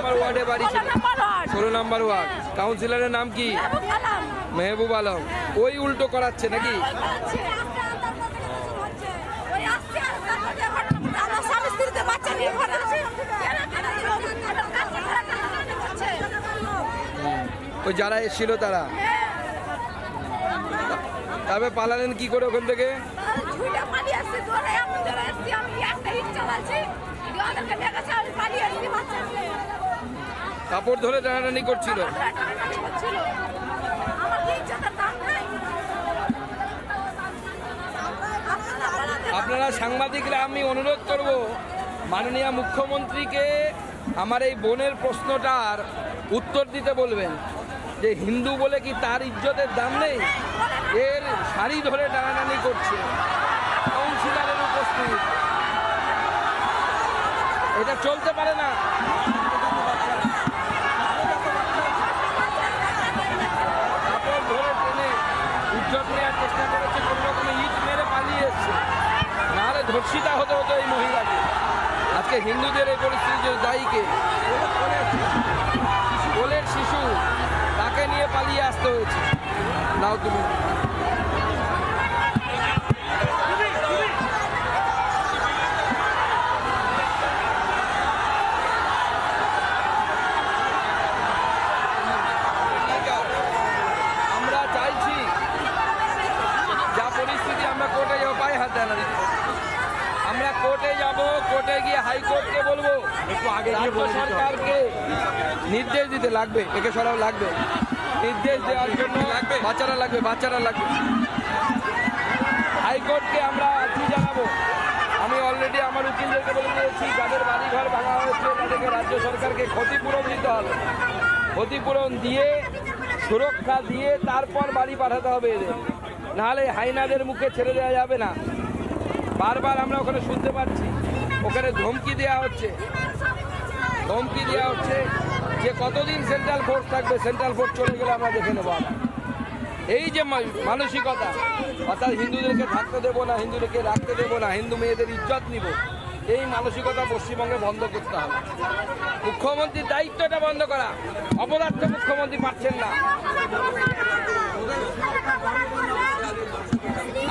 নম্বর ওয়ার্ডে বাড়ি ছিল? 16 নম্বর ওয়ার্ড। কাউন্সিলরের নাম কি? মেহবুব আলম। ওই উল্টো করাচ্ছে নাকি? ওই যারা এসেছিল তারা? তবে পালালেন কি করে ওখান থেকে? কাপড় ধরে টানাটানি করছিল। আপনারা সাংবাদিকরা, আমি অনুরোধ করব মাননীয় মুখ্যমন্ত্রীকে আমার এই বোনের প্রশ্নটার উত্তর দিতে বলবেন যে হিন্দু বলে কি তার ইজ্জতের দাম নেই? এর শাড়ি ধরে টানাটানি করছে কাউন্সিলরের উপস্থিত, এটা চলতে পারে না। কাপড় ধরে টেনে ইজ্জত নেওয়ার চেষ্টা করেছে, কোনো রকমে ইট মেরে পালিয়ে এসছে, নাহলে ধর্ষিতা হতে হতো এই মহিলাকে। আজকে হিন্দুদের এই পরিস্থিতির দায়ীকে কোলের শিশু, তাকে নিয়ে পালিয়ে আসতে হয়েছে। নাও তুমি আমরা চাইছি যা পরিস্থিতি, আমরা কোর্টে যাবো, পায়ে হাত দেয় না, আমরা কোর্টে যাব, কোর্টে গিয়ে হাইকোর্টকে বলবো রাজ্য সরকারকে নির্দেশ দিতে লাগবে, একে সরাও লাগবে, নির্দেশ দেওয়ার জন্য বাচ্চারা লাগবে। হাইকোর্টকে আমরা আর্জি জানাবো। আমি অলরেডি আমার উকিলদেরকে বলে দিয়েছি, যাদের বাড়িঘর ভাঙা হয়েছে তাদেরকে রাজ্য সরকারকে ক্ষতিপূরণ দিতে হবে। ক্ষতিপূরণ দিয়ে, সুরক্ষা দিয়ে তারপর বাড়ি পাঠাতে হবে এদের, নাহলে হাইনাদের মুখে ছেড়ে দেওয়া যাবে না। বারবার আমরা ওখানে শুনতে পাচ্ছি, ওখানে ধমকি দেওয়া হচ্ছে যে কতদিন সেন্ট্রাল ফোর্স থাকবে, সেন্ট্রাল ফোর্স চলে গেলে আমরা দেখে নেবো। এই যে মানসিকতা, অর্থাৎ হিন্দুদেরকে থাকতে দেবো না, হিন্দুদেরকে রাখতে দেবো না, হিন্দু মেয়েদের ইজ্জত নিব, এই মানসিকতা পশ্চিমবঙ্গে বন্ধ করতে হবে। মুখ্যমন্ত্রীর দায়িত্বটা বন্ধ করা, অপদার্থ মুখ্যমন্ত্রী পারছেন না।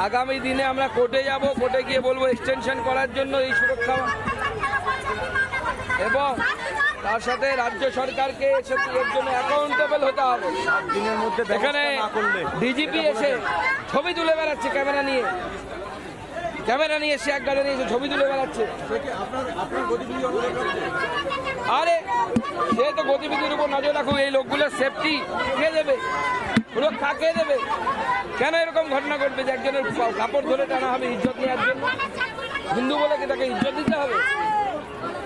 আগামী দিনে আমরা কোর্টে যাব, কোর্টে গিয়ে বলবো এক্সটেনশন করার জন্য এই সুরক্ষা, এবং তার সাথে রাজ্য সরকারকে এর জন্য অ্যাকাউন্টেবল হতে হবে। দিনের মধ্যে এখানে ডিজিপি এসে ছবি তুলে বেড়াচ্ছে, ক্যামেরা নিয়ে এসে এক গাড়ি নিয়ে এসে ছবি তুলে বেড়াচ্ছে। আরে সে তো গতিবিধির উপর নজর রাখুক, এই লোকগুলোর সেফটি কে দেবে, সুরক্ষা কে দেবে? কেন এরকম ঘটনা ঘটবে যে একজনের কাপড় ধরে টানা হবে ইজ্জত নেওয়ার জন্য? হিন্দু বলে কি তাকে ইজ্জত দিতে হবে?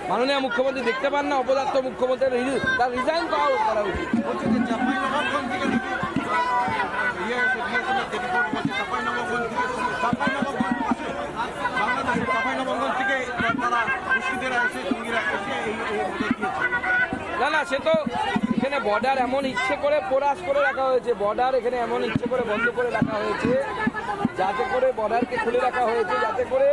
মাননীয় মুখ্যমন্ত্রী দেখতে পান না অপদার্থ মুখ্যমন্ত্রী, তার রিজাইন করা উচিত। না, সে তো এখানে বর্ডার এমন ইচ্ছে করে পোরাস করে রাখা হয়েছে, বর্ডার এখানে এমন ইচ্ছে করে বন্ধ করে রাখা হয়েছে, যাতে করে বর্ডারকে খুলে রাখা হয়েছে, যাতে করে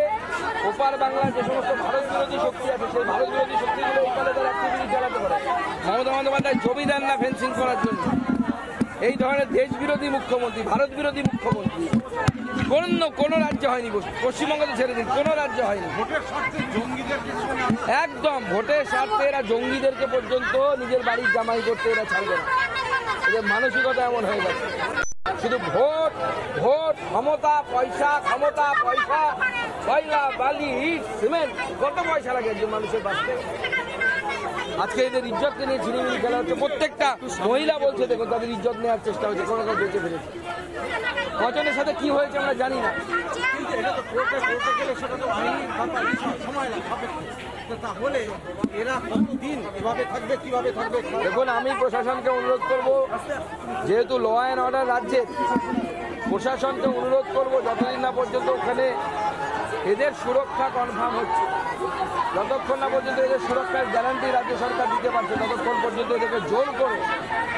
ওপার বাংলার যে সমস্ত ভারত বিরোধী শক্তি আছে, সেই ভারত বিরোধী শক্তিগুলো ওপারে তারা অ্যাক্টিভিটি চালাতে পারে। মমতা বন্দ্যোপাধ্যায় জমি দেন না ফেন্সিং করার জন্য। এই ধরনের দেশ বিরোধী মুখ্যমন্ত্রী, ভারত বিরোধী মুখ্যমন্ত্রী কোনো রাজ্য হয়নি, পশ্চিমবঙ্গে ছেড়ে দিন, কোনো রাজ্য হয়নি। একদম ভোটের স্বার্থে এরা জঙ্গিদেরকে পর্যন্ত নিজের বাড়ির জামাই করতে এরা ছাড়বে না। এদের মানসিকতা এমন হয়ে গেছে, শুধু ভোট, ক্ষমতা, পয়সা, কয়লা, বালি, ইট, সিমেন্ট, কত পয়সা লাগে একজন মানুষের বাঁচতে। আজকে এদের ইজ্জতকে নিয়ে ঝিলিমিলি খেলা হচ্ছে। প্রত্যেকটা মহিলা বলছে দেখো তাদের ইজ্জত নেওয়ার চেষ্টা হচ্ছে, কোনো কেউ বেঁচে ফেলেছে। কজনের সাথে কি হয়েছে আমরা জানি না। দেখুন, আমি প্রশাসনকে অনুরোধ করব, যেহেতু ল অ্যান্ড অর্ডার রাজ্যের, প্রশাসনকে অনুরোধ করব যতদিন না পর্যন্ত ওখানে এদের সুরক্ষা কনফার্ম হচ্ছে। যতক্ষণ না পর্যন্ত এদের সুরক্ষার গ্যারান্টি রাজ্য সরকার দিতে পারছে ততক্ষণ পর্যন্ত এদেরকে জোর করে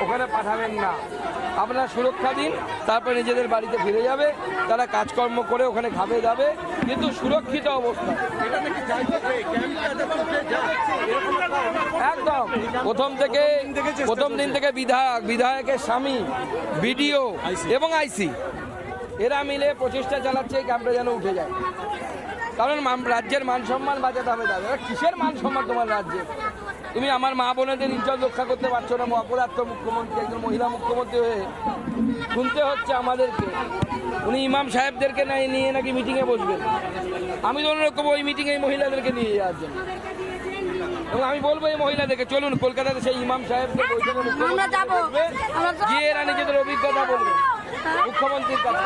ওখানে পাঠাবেন না। আপনারা সুরক্ষা দিন, তারপরে নিজেদের বাড়িতে ফিরে যাবে, তারা কাজকর্ম করে ওখানে খাবে যাবে, কিন্তু সুরক্ষিত অবস্থা। একদম প্রথম দিন থেকে বিধায়কের স্বামী, বিডিও এবং আইসি এরা মিলে প্রচেষ্টা চালাচ্ছে এই ক্যাম্পটা যেন উঠে যায়। কারণ রাজ্যের মান সম্মান বাঁচাতে হবে তাদের। কিসের মান সম্মান তোমার রাজ্যে? তুমি আমার মা বোনেদের ইজ্জত রক্ষা করতে পারছো না। অপদার্থ মুখ্যমন্ত্রী, একজন মহিলা মুখ্যমন্ত্রী হয়ে শুনতে হচ্ছে আমাদেরকে। উনি ইমাম সাহেবদেরকে নিয়ে নাকি মিটিংয়ে বসবেন। আমি তো অনুরোধ করবো ওই মিটিংয়ে এই মহিলাদেরকে নিয়ে যাওয়ার জন্য। এবং আমি বলবো এই মহিলাদেরকে চলুন কলকাতাতে সেই ইমাম সাহেবদের গিয়ে এরা নিজেদের অভিজ্ঞতা বলবে মুখ্যমন্ত্রীর কাছে।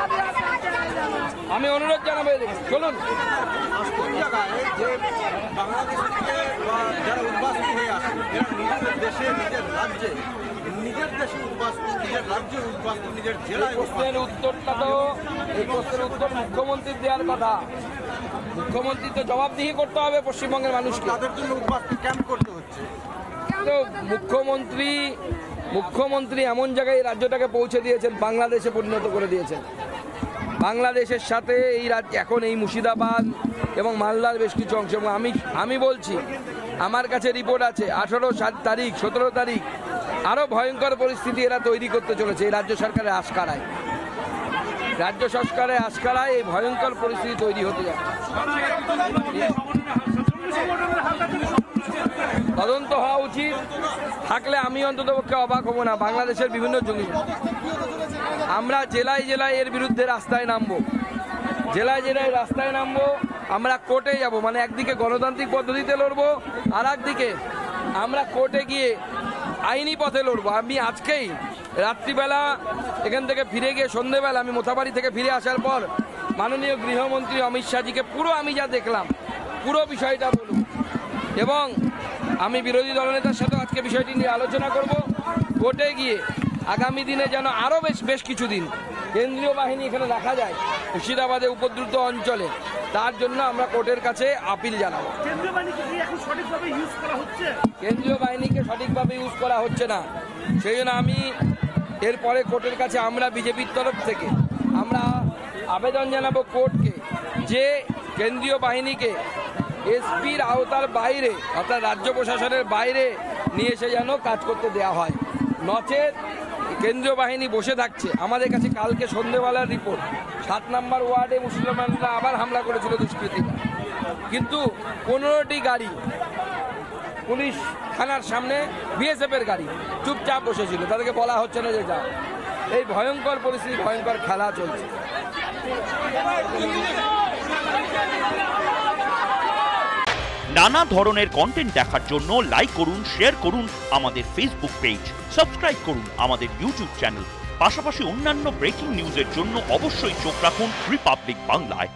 আমি অনুরোধ জানাবো এদেরকে চলুন। উত্তরটা তো এই প্রশ্নের উত্তর মুখ্যমন্ত্রীর দেওয়ার কথা। মুখ্যমন্ত্রী তো জবাবদিহি করতে হবে পশ্চিমবঙ্গের মানুষকে। তাদের জন্য ক্যাম্প করতে হচ্ছে। তো মুখ্যমন্ত্রী এমন জায়গায় রাজ্যটাকে পৌঁছে দিয়েছেন, বাংলাদেশে পরিণত করে দিয়েছেন। বাংলাদেশের সাথে এই রাজ্য এখন এই মুর্শিদাবাদ এবং মালদার বেশ কিছু অংশ। এবং আমি বলছি, আমার কাছে রিপোর্ট আছে 18 তারিখ 17 তারিখ আরও ভয়ঙ্কর পরিস্থিতি এরা তৈরি করতে চলেছে এই রাজ্য সরকারের আশকারায়। রাজ্য সরকারের আশকারায় এই ভয়ঙ্কর পরিস্থিতি তৈরি হতে যায়। তদন্ত হওয়া উচিত। থাকলে আমি অন্ততপক্ষে অবাক হব না। বাংলাদেশের বিভিন্ন জমি আমরা জেলায় জেলায় এর বিরুদ্ধে রাস্তায় নামবো, আমরা কোর্টে যাব। মানে একদিকে গণতান্ত্রিক পদ্ধতিতে লড়বো, আর একদিকে আমরা কোর্টে গিয়ে আইনি পথে লড়বো। আমি আজকেই রাত্রিবেলা এখান থেকে ফিরে গিয়ে সন্ধ্যেবেলা আমি মোথাবাড়ি থেকে ফিরে আসার পর মাননীয় গৃহমন্ত্রী অমিত শাহজিকে পুরো আমি যা দেখলাম পুরো বিষয়টা বলুন, এবং আমি বিরোধী দলনেতার সাথে আজকে বিষয়টি নিয়ে আলোচনা করব। কোর্টে গিয়ে আগামী দিনে যেন আরও বেশ কিছুদিন কেন্দ্রীয় বাহিনী এখানে রাখা যায় মুর্শিদাবাদে উপদ্রুত অঞ্চলে, তার জন্য আমরা কোর্টের কাছে আপিল জানাবো। কেন্দ্রীয় বাহিনীকে সঠিকভাবে ইউজ করা হচ্ছে না, সেই জন্য আমি এরপরে কোর্টের কাছে আমরা বিজেপির তরফ থেকে আমরা আবেদন জানাবো কোর্টকে যে কেন্দ্রীয় বাহিনীকে এসপির আওতার বাইরে অর্থাৎ রাজ্য প্রশাসনের বাইরে নিয়ে এসে যেন কাজ করতে দেওয়া হয়। নচেত কেন্দ্রীয় বাহিনী বসে থাকছে। আমাদের কাছে কালকে সন্ধ্যেবেলার রিপোর্ট 7 নম্বর ওয়ার্ডে মুসলমানরা আবার হামলা করেছিল দুষ্কৃতীরা, কিন্তু 15টি গাড়ি পুলিশ থানার সামনে বিএসএফের গাড়ি চুপচাপ বসেছিল, তাদেরকে বলা হচ্ছে না যে যা। এই ভয়ঙ্কর পরিস্থিতি, ভয়ঙ্কর খেলা চলছে। নানা ধরনের কন্টেন্ট দেখার জন্য লাইক করুন, শেয়ার করুন আমাদের ফেসবুক পেজ, সাবস্ক্রাইব করুন আমাদের ইউটিউব চ্যানেল। পাশাপাশি অন্যান্য ব্রেকিং নিউজের জন্য অবশ্যই চোখ রাখুন রিপাবলিক বাংলায়।